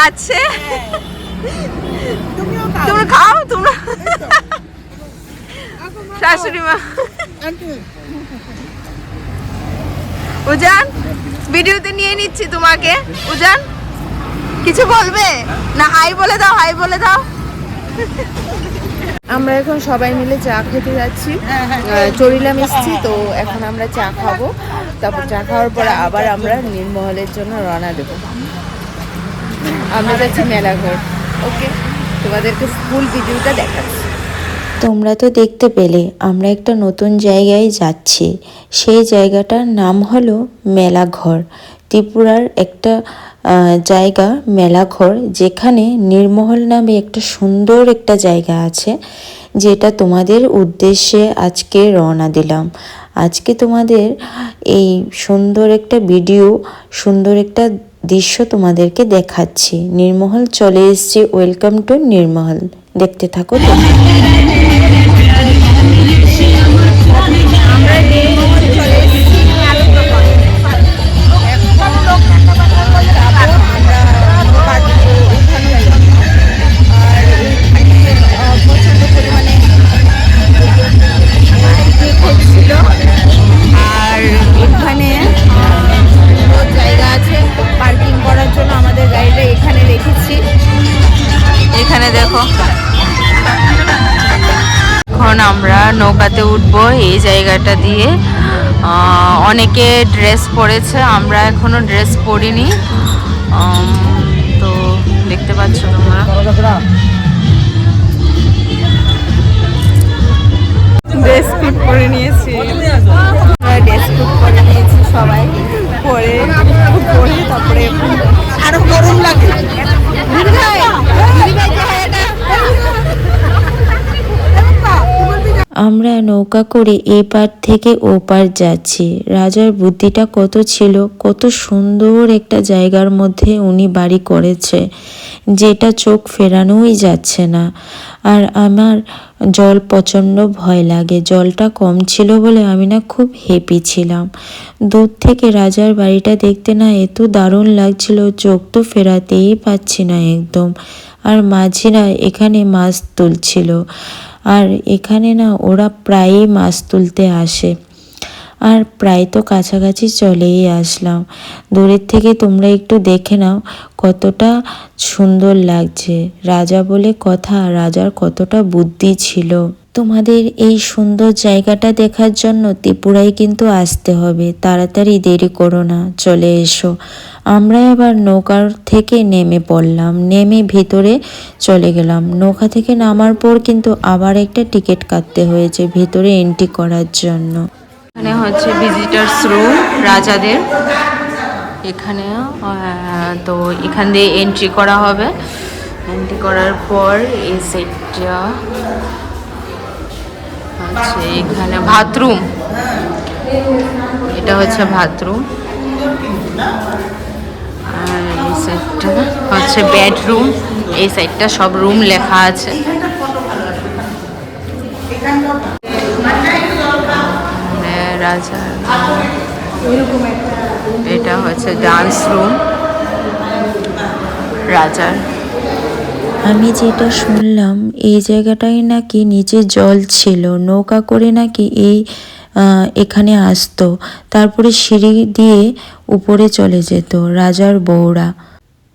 খাচ্ছে। তোমরা খাও, তোমরা শাশুড়ি মা। উজান ভিডিওতে নিয়ে নিচ্ছি তোমাকে। উজান কিছু বলবে না? হাই বলে দাও, হাই বলে দাও। আমরা এখন সবাই মিলে চা খেতে যাচ্ছি। চরিলাম এসছি তো এখন আমরা চা খাবো। তারপর চা খাওয়ার পরে আবার আমরা নীরমহলের জন্য রওনা দেবো। আমরা যাচ্ছি মেলাঘর। ওকে, তোমাদেরকে ফুল ভিডিওটা দেখাচ্ছি। তোমরা তো দেখতে পেলে আমরা একটা নতুন জায়গায় যাচ্ছি। সেই জায়গাটার নাম হলো মেলাঘর। ত্রিপুরার একটা জায়গা মেলাঘর, যেখানে নীরমহল নামে একটা সুন্দর একটা জায়গা আছে, যেটা তোমাদের উদ্দেশ্যে আজকে রওনা দিলাম। আজকে তোমাদের এই সুন্দর একটা ভিডিও, সুন্দর একটা দৃশ্য তোমাদেরকে দেখাচ্ছি। নীরমহল চলে এসেছি। Welcome to Neermahal. দেখতে থাকো তো। আর এখানে জায়গা আছে পার্কিং করার জন্য। আমাদের গাড়িটা এখানে রেখেছি। এখানে দেখো, এখন আমরা নৌকাতে উঠবো এই জায়গাটা দিয়ে। অনেকে ড্রেস পরেছে, আমরা এখনো ড্রেস পরিনি। তো দেখতে পাচ্ছ তোমরা, ড্রেস কোড পরে নিয়েছি। ড্রেস কোড পরে নিয়েছি সবাই, পরে তারপরে আরো গরম লাগে। আমরা নৌকা করে এ পার থেকে ও পার যাচ্ছি। রাজার বুদ্ধিটা কত ছিল, কত সুন্দর একটা জায়গার মধ্যে উনি বাড়ি করেছে, যেটা চোখ ফেরানোই যাচ্ছে না। আর আমার জল প্রচণ্ড ভয় লাগে। জলটা কম ছিল বলে আমি না খুব হ্যাপি ছিলাম। দূর থেকে রাজার বাড়িটা দেখতে না এত দারুণ লাগছিল, চোখ তো ফেরাতেই পাচ্ছি না একদম। আর মাঝিরা এখানে মাছ তুলছিল। আর এখানে না ওরা প্রায়ই মাছ তুলতে আসে। আর প্রায় তো কাছাকাছি চলেই আসলাম। দূরের থেকে তোমরা একটু দেখে নাও কতটা সুন্দর লাগছে। রাজা বলে কথা, রাজার কতটা বুদ্ধি ছিল। তোমাদের এই সুন্দর জায়গাটা দেখার জন্য ত্রিপুরায় কিন্তু আসতে হবে। তাড়াতাড়ি দেরি করো না, চলে এসো। আমরা এবার নৌকার থেকে নেমে পড়লাম, নেমে ভেতরে চলে গেলাম। নৌকা থেকে নামার পর কিন্তু আবার একটা টিকিট কাটতে হয়েছে ভেতরে এন্ট্রি করার জন্য। এখানে হচ্ছে ভিজিটার্স রুম রাজাদের। এখানে তো এখান দিয়ে এন্ট্রি করা হবে। এন্ট্রি করার পর এই সাইডটা হচ্ছে, এখানে বাথরুম, এটা হচ্ছে বাথরুম। আর এই সাইডটা হচ্ছে বেডরুম। এই সাইডটা সব রুম লেখা আছে। রাজা, এটা হচ্ছে ডান্স রুম রাজার। আমি যেটা শুনলাম এই জায়গাটায় নাকি নিচে জল ছিল, নৌকা করে নাকি এখানে আসতো, তারপরে সিঁড়ি দিয়ে উপরে চলে যেত রাজার বউরা।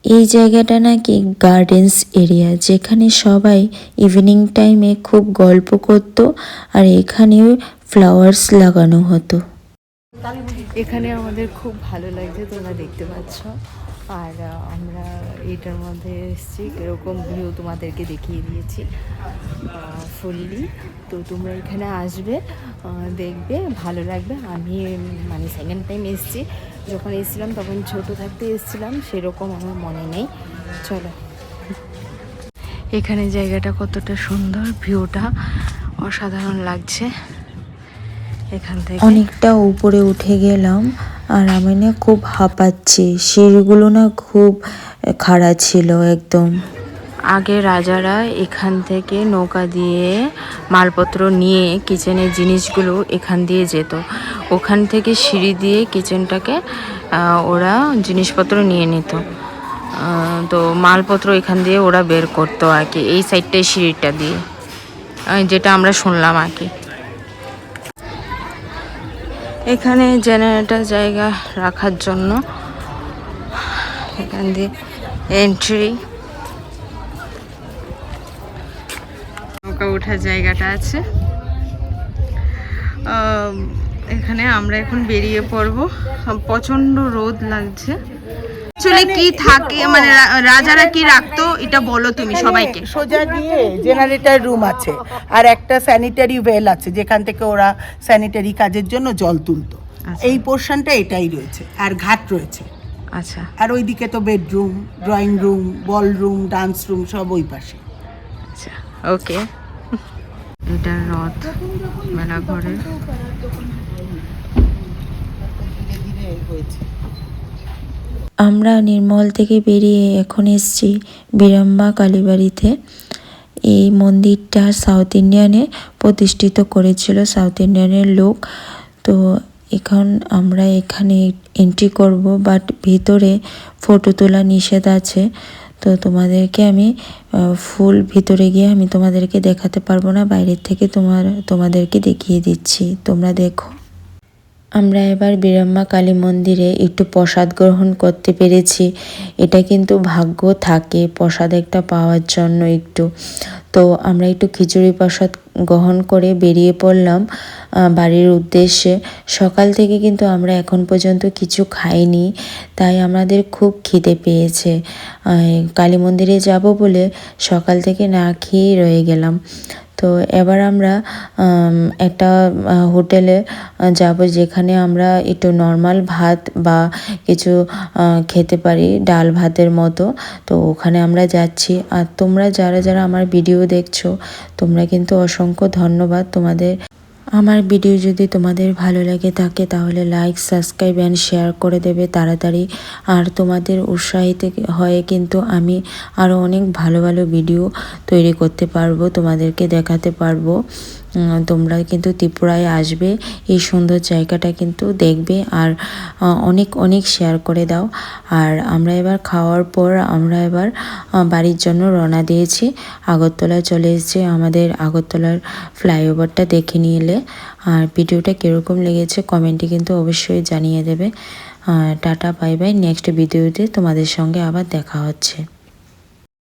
এই জায়গাটা নাকি গার্ডেন্স এরিয়া, যেখানে সবাই ইভিনিং টাইমে খুব গল্প করত। আর এখানে ফ্লাওয়ার্স লাগানো হতো। এখানে আমাদের খুব ভালো লাগছে, তোমরা দেখতে পাচ্ছ। আর আমরা এইটার মধ্যে এসেছি, এরকম ভিউ তোমাদেরকে দেখিয়ে দিয়েছি ফুললি। তো তোমরা এখানে আসবে, দেখবে, ভালো লাগবে। আমি মানে সেকেন্ড টাইম এসেছি। যখন এসেছিলাম তখন ছোট থাকতে এসেছিলাম, সেরকম আমার মনে নেই। চলো, এখানে জায়গাটা কতটা সুন্দর, ভিউটা অসাধারণ লাগছে। এখান থেকে অনেকটা উপরে উঠে গেলাম আর আমি না খুব হাঁপাচ্ছি। সিঁড়িগুলো না খুব খাড়া ছিল একদম। আগে রাজারা এখান থেকে নৌকা দিয়ে মালপত্র নিয়ে কিচেনের জিনিসগুলো এখান দিয়ে যেত। ওখান থেকে সিঁড়ি দিয়ে কিচেনটাকে ওরা জিনিসপত্র নিয়ে নিত। তো মালপত্র এখান দিয়ে ওরা বের করতো আর কি, এই সাইডটাই সিঁড়িটা দিয়ে, যেটা আমরা শুনলাম আর কি। এখানে জেনারেটর জায়গা রাখার জন্য এখান দিয়ে এন্ট্রি, নৌকা ওঠার জায়গাটা আছে। এখানে আমরা এখন বেরিয়ে পড়বো, প্রচন্ড রোদ লাগছে। অ্যাকচুয়ালি কি থাকে মানে রাজারা কি রাখতো এটা বলো তুমি সবাইকে। সোজা গিয়ে জেনারেটর রুম আছে আর একটা স্যানিটারি ওয়েল আছে যেখান থেকে ওরা স্যানিটারি কাজের জন্য জল তুলতো। এই পোর্শনটা এটাই রয়েছে আর ঘাট রয়েছে। আচ্ছা, আর ওইদিকে তো বেডরুম, ড্রয়িং রুম, বল রুম, ডান্স রুম সব ওই পাশে। আচ্ছা, ওকে। এটা রথ মেলা ঘরের। আমরা নির্মল থেকে বেরিয়ে এখন এসেছি বীরাম্বা কালীবাড়িতে। এই মন্দিরটা সাউথ ইন্ডিয়ানে প্রতিষ্ঠিত করেছিল সাউথ ইন্ডিয়ানের লোক। তো এখন আমরা এখানে এন্ট্রি করব, বাট ভিতরে ফটো তোলা নিষেধ আছে। তো তোমাদেরকে আমি ফুল ভিতরে গিয়ে আমি তোমাদেরকে দেখাতে পারবো না, বাইরের থেকে তোমাদেরকে দেখিয়ে দিচ্ছি, তোমরা দেখো। আমরা এবার বীরাম্বা কালী মন্দিরে একটু প্রসাদ গ্রহণ করতে পেরেছি। এটা কিন্তু ভাগ্য থাকে প্রসাদ একটা পাওয়ার জন্য একটু। তো আমরা একটু খিচুড়ি প্রসাদ গ্রহণ করে বেরিয়ে পড়লাম বাড়ির উদ্দেশ্যে। সকাল থেকে কিন্তু আমরা এখন পর্যন্ত কিছু খাইনি, তাই আমাদের খুব খিদে পেয়েছে। কালী মন্দিরে যাব বলে সকাল থেকে না খেয়েই রয়ে গেলাম। তো এবার আমরা একটা হোটেলে যাব যেখানে আমরা একটু নর্মাল ভাত বা কিছু খেতে পারি, ডাল ভাতের মতো। তো ওখানে আমরা যাচ্ছি। আর তোমরা যারা যারা আমার ভিডিও দেখছো তোমরা কিন্তু অসংখ্য ধন্যবাদ তোমাদের। আমার ভিডিও যদি তোমাদের ভালো লাগে থাকে তাহলে লাইক, সাবস্ক্রাইব অ্যান্ড শেয়ার করে দেবে তাড়াতাড়ি। আর তোমাদের উৎসাহিত হয়ে কিন্তু আমি আরও অনেক ভালো ভালো ভিডিও তৈরি করতে পারবো, তোমাদেরকে দেখাতে পারবো। তোমরা কিন্তু ত্রিপুরায় আসবে, এই সুন্দর জায়গাটা কিন্তু দেখবে আর অনেক অনেক শেয়ার করে দাও। আর আমরা এবার খাওয়ার পর আমরা এবার বাড়ির জন্য রওনা দিয়েছি। আগরতলায় চলে এসেছি। আমাদের আগরতলার ফ্লাইওভারটা দেখে নিলে আর ভিডিওটা কীরকম লেগেছে কমেন্টে কিন্তু অবশ্যই জানিয়ে দেবে। Tata, bye bye. নেক্সট ভিডিওতে তোমাদের সঙ্গে আবার দেখা হচ্ছে।